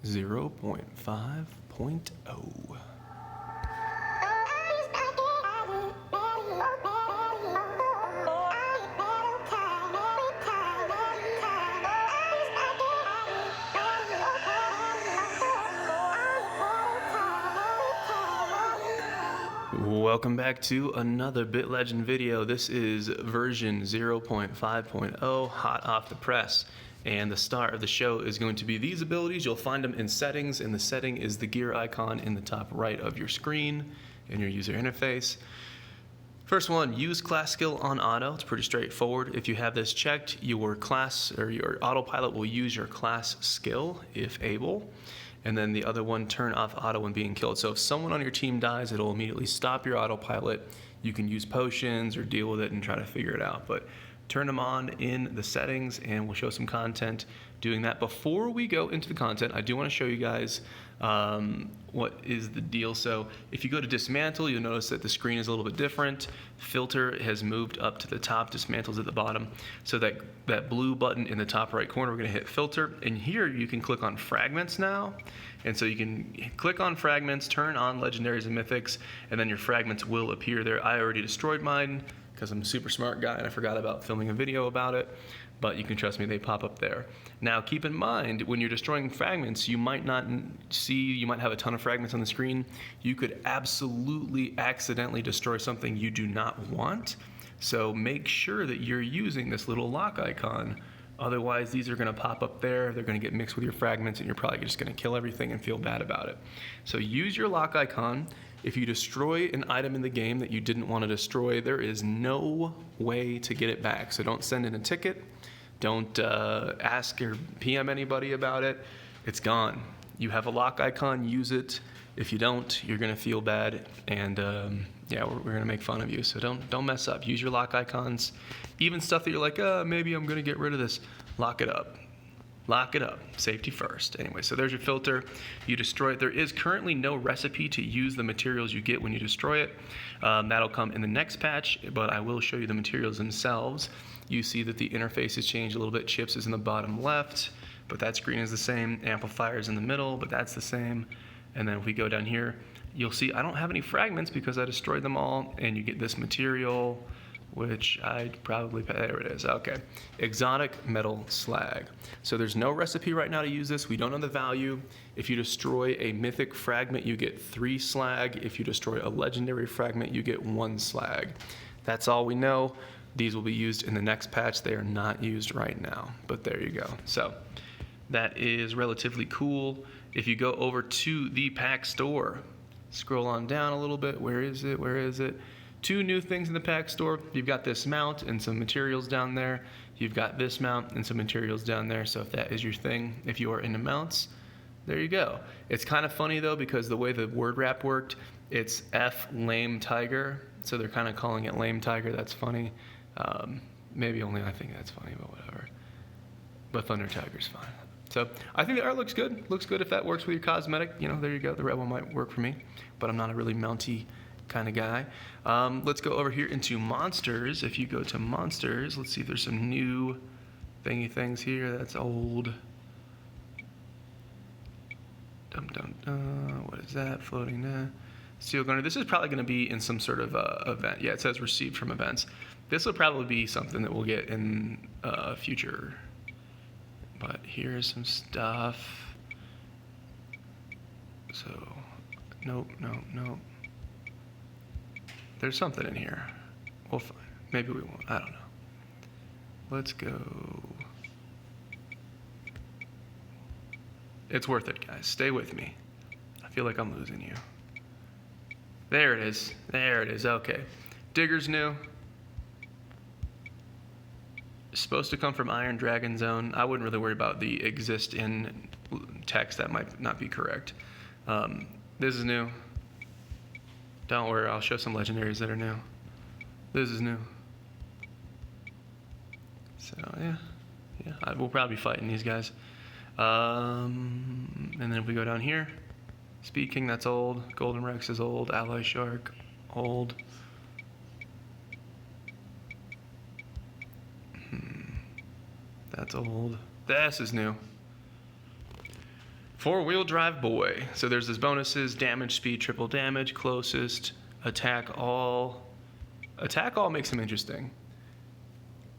0.5.0. Welcome back to another BitLegend video. This is version 0.5.0, hot off the press. And the star of the show is going to be these abilities. You'll find them in settings, and the setting is the gear icon in the top right of your screen in your user interface. First one, use class skill on auto. It's pretty straightforward. If you have this checked, your class or your autopilot will use your class skill if able. And then the other one, turn off auto when being killed. So if someone on your team dies, it'll immediately stop your autopilot. You can use potions or deal with it and try to figure it out. But turn them on in the settings, and we'll show some content doing that. Before we go into the content, I do want to show you guys what is the deal. So if you go to dismantle, you'll notice that the screen is a little bit different. Filter has moved up to the top, dismantle's at the bottom. So that blue button in the top right corner, we're going to hit filter, and here you can click on fragments now. And so you can click on fragments, turn on legendaries and mythics, and then your fragments will appear there. I already destroyed mine because I'm a super smart guy and I forgot about filming a video about it, but you can trust me, they pop up there. Now keep in mind, when you're destroying fragments, you might not see, you might have a ton of fragments on the screen. You could absolutely accidentally destroy something you do not want. So make sure that you're using this little lock icon. Otherwise, these are going to pop up there. They're going to get mixed with your fragments, and you're probably just going to kill everything and feel bad about it. So use your lock icon. If you destroy an item in the game that you didn't want to destroy, there is no way to get it back. So don't send in a ticket. Don't ask or PM anybody about it. It's gone. You have a lock icon, use it. If you don't, you're going to feel bad, and yeah, we're going to make fun of you. So don't mess up. Use your lock icons. Even stuff that you're like, maybe I'm going to get rid of this. Lock it up. Lock it up. Safety first. Anyway, so there's your filter. You destroy it. There is currently no recipe to use the materials you get when you destroy it. That'll come in the next patch, but I will show you the materials themselves. You see that the interface has changed a little bit. Chips is in the bottom left, but that screen is the same. Amplifiers in the middle, but that's the same. And then if we go down here, you'll see I don't have any fragments because I destroyed them all, and you get this material, which I'd probably, there it is, okay. Exotic metal slag. So there's no recipe right now to use this. We don't know the value. If you destroy a mythic fragment, you get 3 slag. If you destroy a legendary fragment, you get 1 slag. That's all we know. These will be used in the next patch. They are not used right now, but there you go. So that is relatively cool. If you go over to the pack store, scroll on down a little bit. Where is it? Where is it? 2 new things in the pack store. You've got this mount and some materials down there. You've got this mount and some materials down there. So if that is your thing, if you are into mounts, there you go. It's kind of funny though, because the way the word wrap worked, it's F lame tiger. So they're kind of calling it lame tiger. That's funny. Maybe only I think that's funny, but whatever. But Thunder Tiger's fine. So I think the art looks good. Looks good if that works with your cosmetic. You know, there you go. The red one might work for me, but I'm not a really mounty kind of guy. Let's go over here into monsters. If you go to monsters, let's see if there's some new thingy things here. That's old. What is that? Floating there. Steel gunner. This is probably going to be in some sort of event. Yeah, it says received from events. This will probably be something that we'll get in future. But here's some stuff. So, nope. There's something in here. We'll find. Maybe we won't. I don't know. Let's go. It's worth it, guys. Stay with me. I feel like I'm losing you. There it is. There it is. Okay. Digger's new. Supposed to come from Iron Dragon Zone. I wouldn't really worry about the exist in text. That might not be correct. This is new. Don't worry, I'll show some legendaries that are new. This is new. So yeah, we'll probably be fighting these guys. And then if we go down here, Speed King, that's old. Golden Rex is old. Ally Shark, old. That's old. This is new. Four-wheel drive boy. So there's his bonuses: damage, speed, triple damage, closest, attack all. Attack all makes him interesting.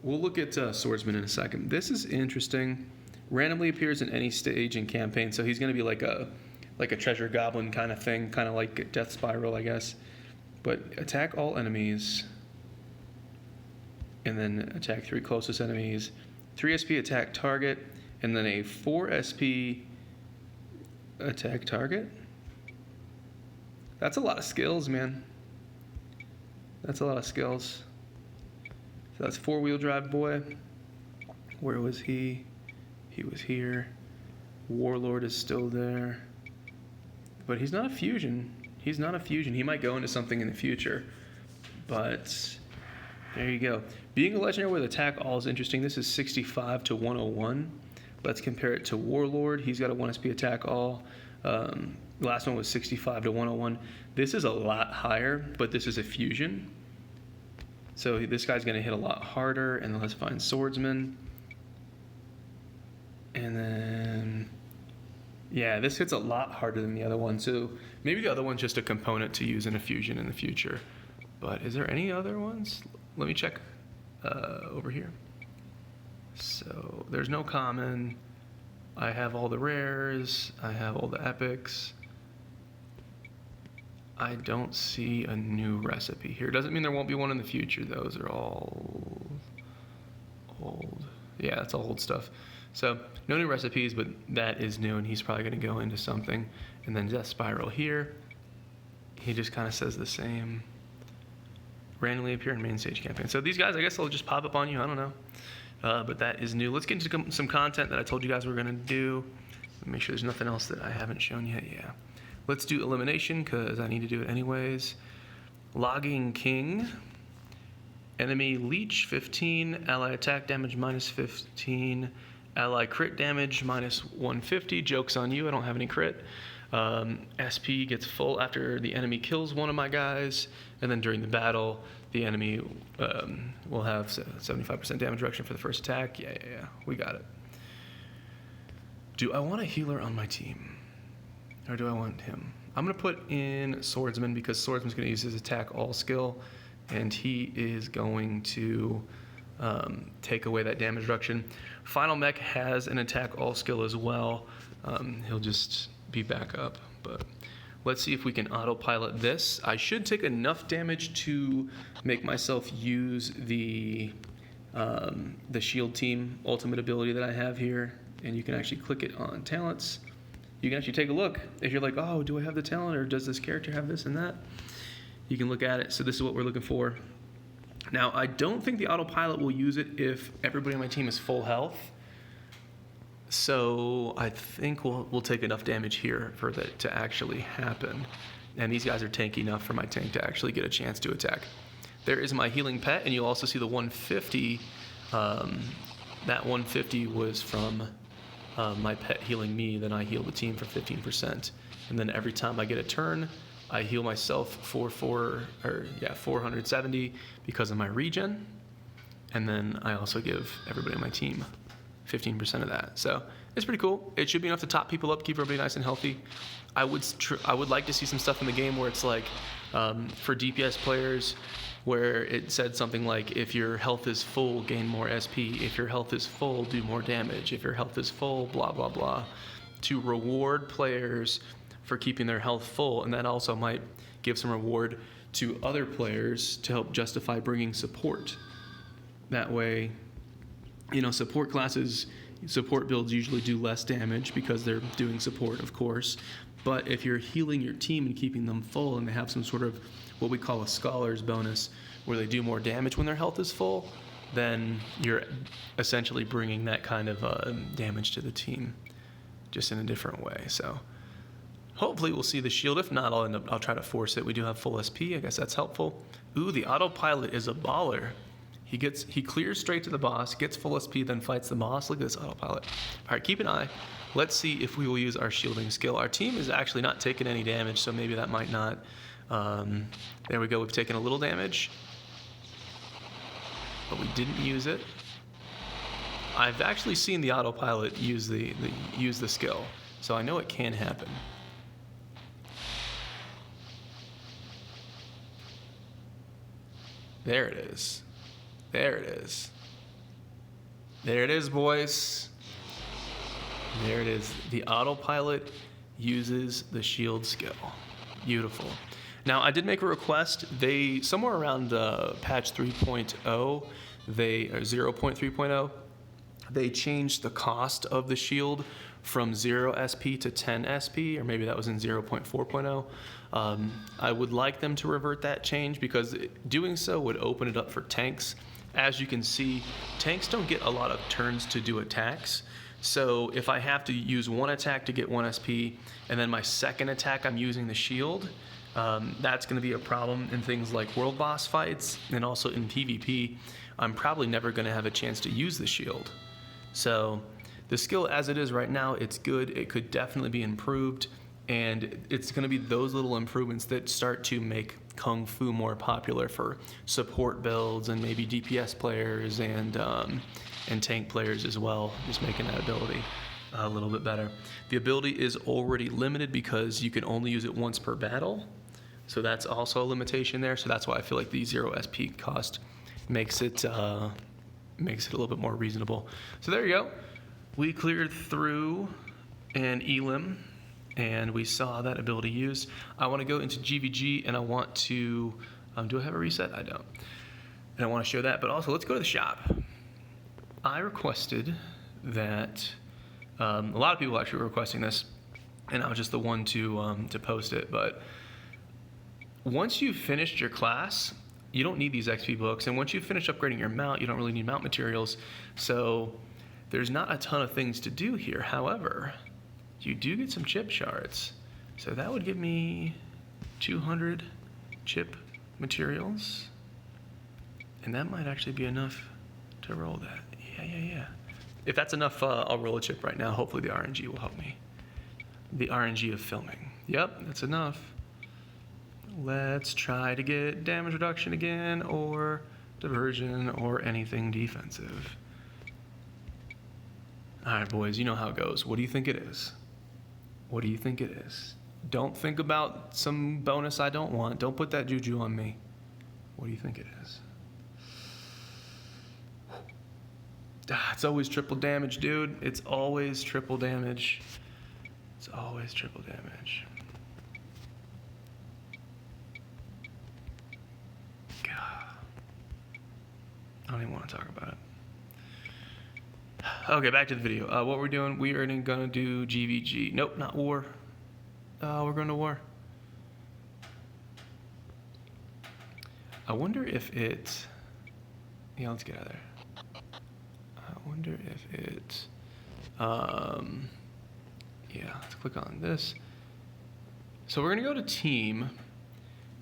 We'll look at swordsman in a second. This is interesting. Randomly appears in any stage in campaign, so he's going to be like a treasure goblin kind of thing, kind of like Death Spiral, I guess. But attack all enemies, and then attack 3 closest enemies. 3 SP attack target, and then a 4 SP attack target. That's a lot of skills, man. That's a lot of skills. So that's four-wheel drive boy. Where was he? He was here. Warlord is still there. But he's not a fusion. He's not a fusion. He might go into something in the future. But there you go. Being a legendary with attack all is interesting. This is 65 to 101. Let's compare it to Warlord. He's got a 1 SP attack all. Last one was 65 to 101. This is a lot higher, but this is a fusion. So this guy's going to hit a lot harder. And then let's find Swordsman. And then, yeah, this hits a lot harder than the other one. So maybe the other one's just a component to use in a fusion in the future. But is there any other ones? Let me check over here. So there's no common. I have all the rares. I have all the epics. I don't see a new recipe here. Doesn't mean there won't be one in the future. Those are all old. Yeah, that's all old stuff. So no new recipes, but that is new, and he's probably going to go into something. And then Death Spiral here. He just kind of says the same. Randomly appear in main stage campaign. So these guys, I guess they'll just pop up on you. I don't know. But that is new. Let's get into some content that I told you guys we're going to do. Make sure there's nothing else that I haven't shown yet. Yeah. Let's do elimination because I need to do it anyways. Logging King. Enemy leech 15. Ally attack damage minus 15. Ally crit damage minus 150. Joke's on you. I don't have any crit. SP gets full after the enemy kills one of my guys. And then during the battle, the enemy will have 75% damage reduction for the first attack. Yeah. We got it. Do I want a healer on my team? Or do I want him? I'm going to put in Swordsman because Swordsman's going to use his attack all skill. And he is going to take away that damage reduction. Final Mech has an attack all skill as well. He'll just be back up. But let's see if we can autopilot this. I should take enough damage to make myself use the shield team ultimate ability that I have here. And you can actually click it on talents. You can actually take a look. If you're like, oh, do I have the talent, or does this character have this and that? You can look at it. So this is what we're looking for. Now, I don't think the autopilot will use it if everybody on my team is full health. So I think we'll take enough damage here for that to actually happen. And these guys are tanky enough for my tank to actually get a chance to attack. There is my healing pet, and you'll also see the 150. That 150 was from my pet healing me, then I heal the team for 15%. And then every time I get a turn, I heal myself for 470 because of my regen. And then I also give everybody on my team 15% of that. So it's pretty cool. It should be enough to top people up, keep everybody nice and healthy. I would like to see some stuff in the game where it's like for DPS players, where it said something like, if your health is full, gain more SP. If your health is full, do more damage. If your health is full, blah, blah, blah. To reward players for keeping their health full. And that also might give some reward to other players to help justify bringing support. That way, support classes, support builds usually do less damage because they're doing support, of course. But if you're healing your team and keeping them full, and they have some sort of what we call a scholar's bonus, where they do more damage when their health is full, then you're essentially bringing that kind of damage to the team, just in a different way. So hopefully we'll see the shield. If not, I'll try to force it. We do have full SP. I guess that's helpful. Ooh, the autopilot is a baller. He clears straight to the boss, gets full SP, then fights the boss. Look at this autopilot. All right, keep an eye. Let's see if we will use our shielding skill. Our team is actually not taking any damage, so maybe that might not. There we go. We've taken a little damage, but we didn't use it. I've actually seen the autopilot use the skill. So I know it can happen. There it is. There it is. There it is, boys. There it is. The autopilot uses the shield skill. Beautiful. Now, I did make a request. They, somewhere around patch 3.0, or 0.3.0, they changed the cost of the shield from 0 SP to 10 SP, or maybe that was in 0.4.0. I would like them to revert that change because doing so would open it up for tanks. As you can see, tanks don't get a lot of turns to do attacks. So if I have to use one attack to get 1 SP, and then my second attack I'm using the shield, that's going to be a problem in things like world boss fights, and also in PvP. I'm probably never going to have a chance to use the shield. So the skill as it is right now, it's good. It could definitely be improved, and it's going to be those little improvements that start to make Kung Fu more popular for support builds and maybe DPS players and tank players as well, just making that ability a little bit better. The ability is already limited because you can only use it once per battle, so that's also a limitation there. So that's why I feel like the 0 SP cost makes it a little bit more reasonable. So there you go. We cleared through an Elim, and we saw that ability used. I want to go into GVG, and I want to, do I have a reset? I don't. And I want to show that, but also let's go to the shop. I requested that, a lot of people actually were requesting this, and I was just the one to post it, but once you've finished your class, you don't need these XP books, and once you finish upgrading your mount, you don't really need mount materials, so there's not a ton of things to do here. However, you do get some chip shards, so that would give me 200 chip materials, and that might actually be enough to roll that. Yeah. If that's enough, I'll roll a chip right now. Hopefully the RNG will help me. The RNG of filming. Yep, that's enough. Let's try to get damage reduction again, or diversion, or anything defensive. All right, boys, you know how it goes. What do you think it is? What do you think it is? Don't think about some bonus I don't want. Don't put that juju on me. What do you think it is? It's always triple damage, dude. It's always triple damage. It's always triple damage. God. I don't even want to talk about it. Okay, back to the video. What we're doing, we are gonna do GVG. Nope, not war. We're going to war. I wonder if it... Yeah, let's get out of there. I wonder if it... Yeah, let's click on this. So we're going to go to team.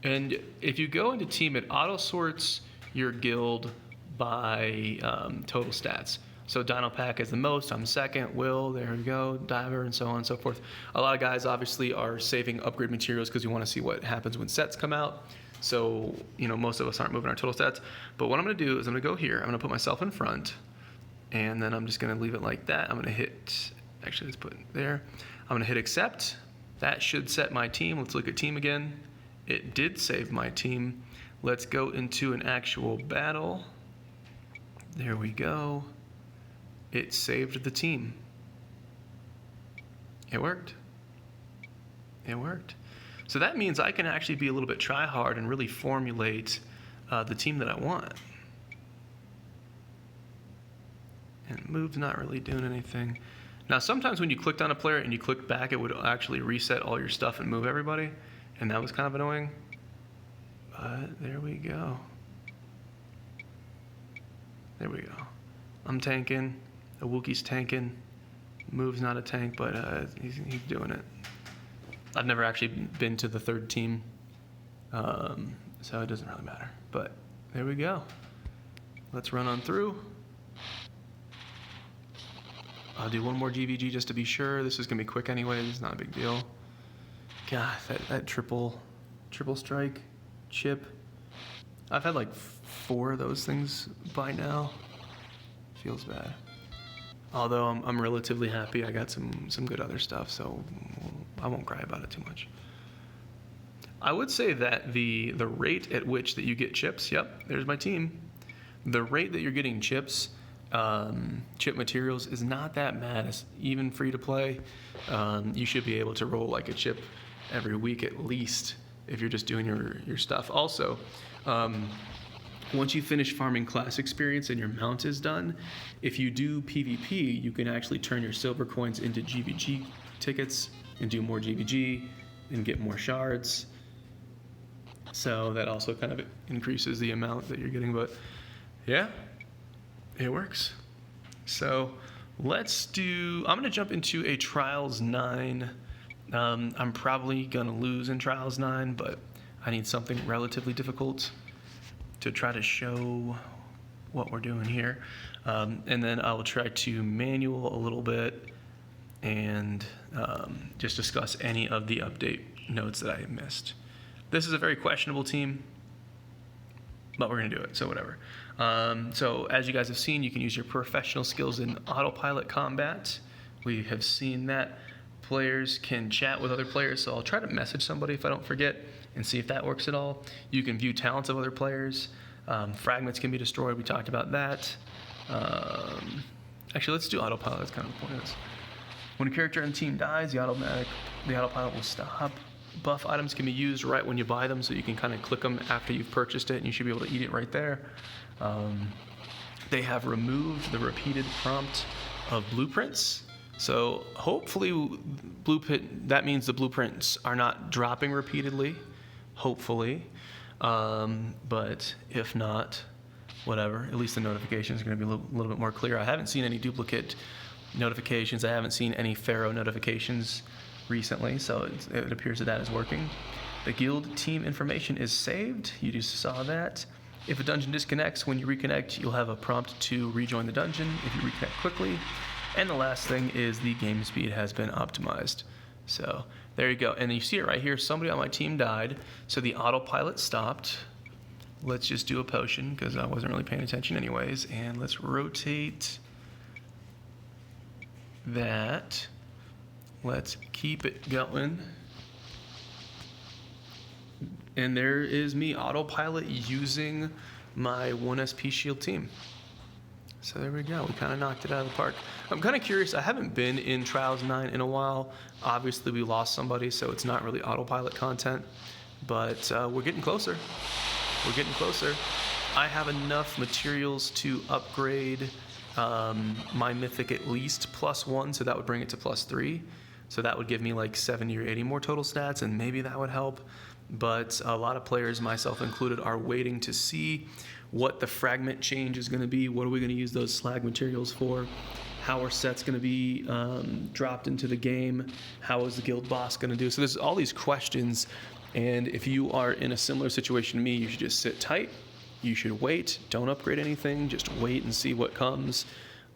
And if you go into team, it auto-sorts your guild by total stats. So Dino Pack is the most, I'm second, Will, there we go, Diver, and so on and so forth. A lot of guys obviously are saving upgrade materials because you want to see what happens when sets come out. So, you know, most of us aren't moving our total stats. But what I'm going to do is I'm going to go here, I'm going to put myself in front, and then I'm just going to leave it like that. I'm going to hit, actually let's put it there. I'm going to hit accept. That should set my team. Let's look at team again. It did save my team. Let's go into an actual battle. There we go. It saved the team. It worked. It worked. So that means I can actually be a little bit try-hard and really formulate the team that I want. And move's not really doing anything. Now, sometimes when you clicked on a player and you clicked back, it would actually reset all your stuff and move everybody. And that was kind of annoying. But there we go. There we go. I'm tanking. The Wookiee's tanking. Move's not a tank, but he's doing it. I've never actually been to the third team, so it doesn't really matter. But there we go. Let's run on through. I'll do one more GVG just to be sure. This is going to be quick anyways. It's not a big deal. God, that triple strike chip. I've had like 4 of those things by now. Feels bad. Although I'm relatively happy. I got some good other stuff, so I won't cry about it too much. I would say that the rate at which that you get chips, yep, there's my team. The rate that you're getting chips, chip materials, is not that bad. It's even free to play. You should be able to roll like a chip every week at least if you're just doing your stuff. Also, once you finish farming class experience and your mount is done, if you do PvP, you can actually turn your silver coins into GVG tickets and do more GVG and get more shards. So that also kind of increases the amount that you're getting, but yeah, it works. So I'm gonna jump into a Trials 9. I'm probably gonna lose in Trials 9, but I need something relatively difficult to try to show what we're doing here. And then I'll try to manual a little bit and just discuss any of the update notes that I have missed. This is a very questionable team, but we're gonna do it, so whatever. So as you guys have seen, you can use your professional skills in autopilot combat. We have seen that players can chat with other players, so I'll try to message somebody if I don't forget and see if that works at all. You can view talents of other players. Fragments can be destroyed. We talked about that. Actually, let's do autopilot. That's kind of the point of this. When a character in the team dies, the autopilot will stop. Buff items can be used right when you buy them, so you can kind of click them after you've purchased it, and you should be able to eat it right there. They have removed the repeated prompt of blueprints. So hopefully that means the blueprints are not dropping repeatedly, hopefully. But if not, whatever, at least the notifications are going to be a little bit more clear. I haven't seen any duplicate notifications. I haven't seen any Pharaoh notifications recently, so it appears that is working. The guild team information is saved. You just saw that. If a dungeon disconnects, when you reconnect, you'll have a prompt to rejoin the dungeon if you reconnect quickly. And the last thing is the game speed has been optimized. So there you go. And you see it right here. Somebody on my team died, so the autopilot stopped. Let's just do a potion because I wasn't really paying attention anyways. And let's rotate that. Let's keep it going. And there is me autopilot using my 1 SP shield team. So there we go. We kind of knocked it out of the park. I'm kind of curious. I haven't been in Trials 9 in a while. Obviously, we lost somebody, so it's not really autopilot content. But we're getting closer. We're getting closer. I have enough materials to upgrade my mythic at least +1, so that would bring it to +3. So that would give me like 70 or 80 more total stats, and maybe that would help. But a lot of players, myself included, are waiting to see what the fragment change is going to be. What are we going to use those slag materials for? How are sets going to be dropped into the game? How is the guild boss going to do? So there's all these questions, and if you are in a similar situation to me, you should just sit tight. You should wait. Don't upgrade anything. Just wait and see what comes.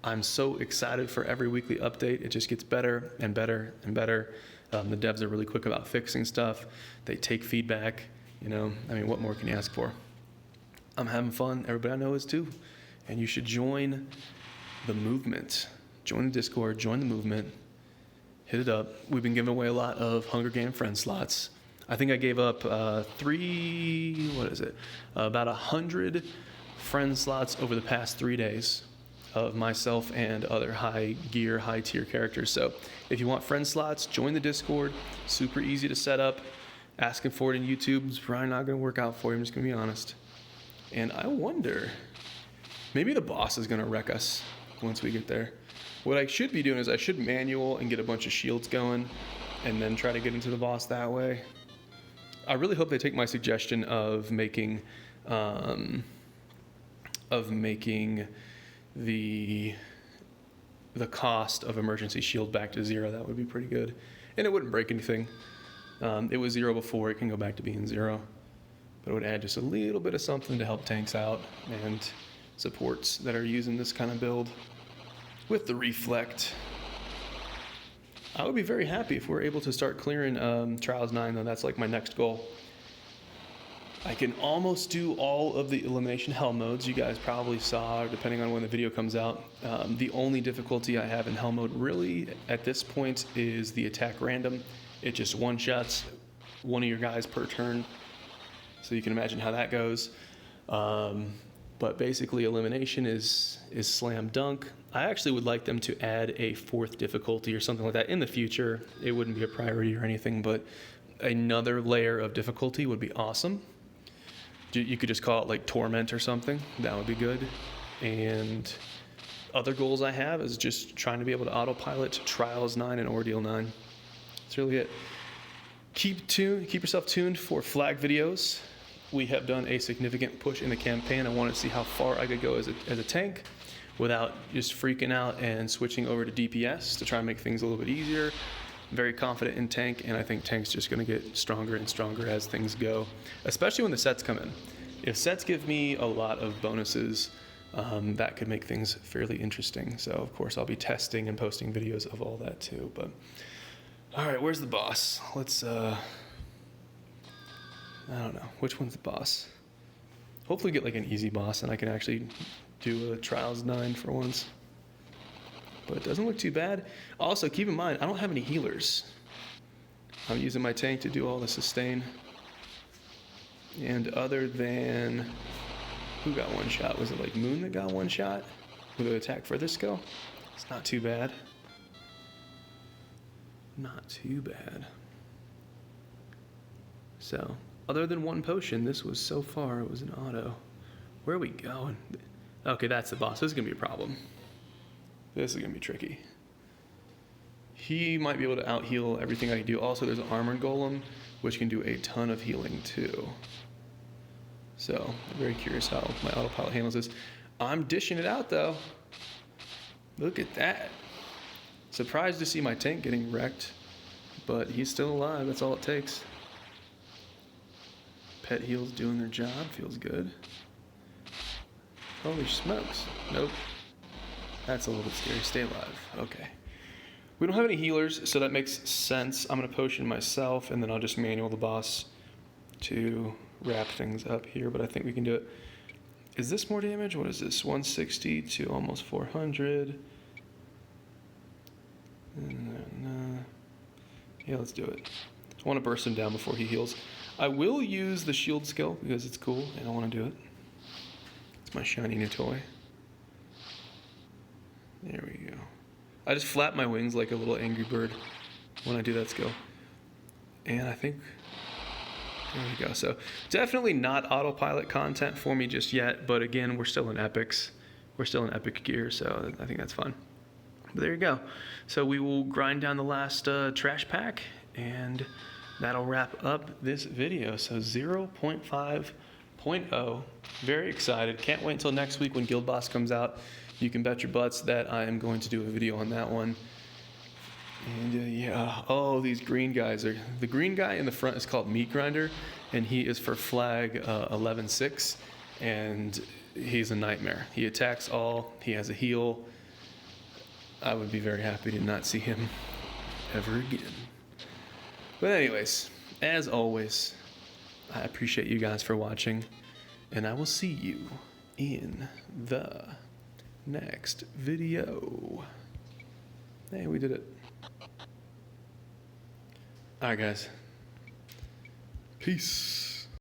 I'm so excited for every weekly update. It just gets better and better and better. The devs are really quick about fixing stuff. They take feedback. You know, I mean, what more can you ask for? I'm having fun. Everybody I know is too. And you should join the movement. Join the Discord. Join the movement. Hit it up. We've been giving away a lot of Hunger Game friend slots. I think I gave up about 100 friend slots over the past 3 days of myself and other high gear, high tier characters. So if you want friend slots, join the Discord. Super easy to set up. Asking for it in YouTube is probably not going to work out for you. I'm just going to be honest. And I wonder, maybe the boss is going to wreck us once we get there. What I should be doing is I should manual and get a bunch of shields going and then try to get into the boss that way. I really hope they take my suggestion of making the cost of emergency shield back to 0. That would be pretty good, and it wouldn't break anything. It was 0 before. It can go back to being 0, but it would add just a little bit of something to help tanks out and supports that are using this kind of build. With the reflect, I would be very happy if we're able to start clearing Trials 9, though. That's like my next goal. I can almost do all of the elimination hell modes you guys probably saw, or depending on when the video comes out. The only difficulty I have in hell mode really at this point is the attack random. It just one-shots one of your guys per turn, so you can imagine how that goes. But basically elimination is slam dunk. I actually would like them to add a 4th difficulty or something like that in the future. It wouldn't be a priority or anything, but another layer of difficulty would be awesome. You could just call it like Torment or something. That would be good. And other goals I have is just trying to be able to autopilot Trials 9 and Ordeal 9. That's really it. Keep yourself tuned for flag videos. We have done a significant push in the campaign. I wanted to see how far I could go as a tank without just freaking out and switching over to DPS to try and make things a little bit easier. Very confident in tank, and I think tank's just going to get stronger and stronger as things go, especially when the sets come in. If sets give me a lot of bonuses, that could make things fairly interesting. So of course I'll be testing and posting videos of all that too. But all right, where's the boss? Let's I don't know. Which one's the boss? Hopefully get like an easy boss and I can actually do a Trials 9 for once. But it doesn't look too bad. Also, keep in mind, I don't have any healers. I'm using my tank to do all the sustain. And other than... Who got one shot? Was it like Moon that got one shot? With an attack further skill? It's not too bad. Not too bad. So... Other than one potion, this was so far, it was an auto. Where are we going? Okay, that's the boss. This is going to be a problem. This is going to be tricky. He might be able to out-heal everything I can do. Also, there's an armored golem, which can do a ton of healing, too. So, I'm very curious how my autopilot handles this. I'm dishing it out, though. Look at that. Surprised to see my tank getting wrecked, but he's still alive. That's all it takes. Pet heals doing their job. Feels good. Holy smokes. Nope. That's a little bit scary. Stay alive. Okay. We don't have any healers, so that makes sense. I'm going to potion myself, and then I'll just manual the boss to wrap things up here, but I think we can do it. Is this more damage? What is this? 160 to almost 400. Yeah, let's do it. I want to burst him down before he heals. I will use the shield skill because it's cool and I want to do it. It's my shiny new toy. There we go. I just flap my wings like a little angry bird when I do that skill. And I think, there we go. So definitely not autopilot content for me just yet, but again, we're still in epics. We're still in epic gear, so I think that's fun. But there you go. So we will grind down the last trash pack, and that'll wrap up this video. So 0.5.0, very excited. Can't wait until next week when Guild Boss comes out. You can bet your butts that I am going to do a video on that one. And yeah, oh, these green guys are, the green guy in the front is called Meat Grinder, and he is for flag 11-6, and he's a nightmare. He attacks all, he has a heal. I would be very happy to not see him ever again. But anyways, as always, I appreciate you guys for watching, and I will see you in the next video. Hey, we did it. All right, guys. Peace.